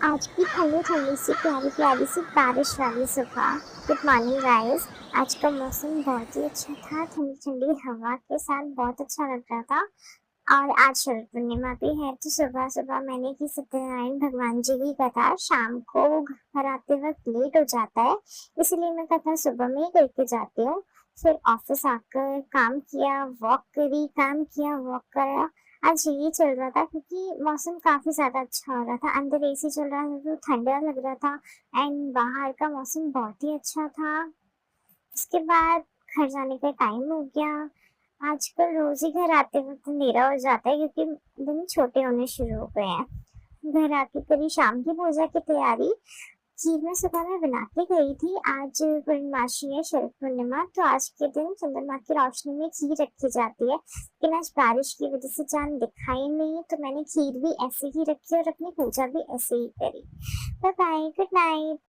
आज की ठंडी ठंडी सी प्यारी प्यारी सी बारिश वाली सुबह। Good morning guys. आज का मौसम बहुत ही अच्छा था, ठंडी ठंडी हवा के साथ बहुत अच्छा लग रहा था। और आज शरद पूर्णिमा भी है, तो सुबह सुबह मैंने की सत्यनारायण भगवान जी की कथा। शाम को घर आते वक्त लेट हो जाता है, इसलिए मैं कथा सुबह में ही करके जाती हूँ। फिर ऑफिस आकर काम किया, वॉक करी, काम किया, वॉक करा। आज यही चल रहा था क्योंकि मौसम काफी ज्यादा अच्छा हो रहा था। अंदर एसी चल रहा था तो ठंडा लग रहा था, एंड बाहर का मौसम बहुत ही अच्छा था। उसके बाद घर जाने का टाइम हो गया। आजकल रोज ही घर आते वक्त अंधेरा हो जाता है क्योंकि दिन छोटे होने शुरू हो गए हैं। घर आके करी शाम की पूजा की तैयारी। खीर मैं सुबह में बना के गई थी। आज पूर्णमासी है, शरद पूर्णिमा, तो आज के दिन चंद्रमा की रोशनी में खीर रखी जाती है, लेकिन आज बारिश की वजह से चांद दिखाई नहीं, तो मैंने खीर भी ऐसे ही रखी और अपनी पूजा भी ऐसे ही करी। Bye bye, good night.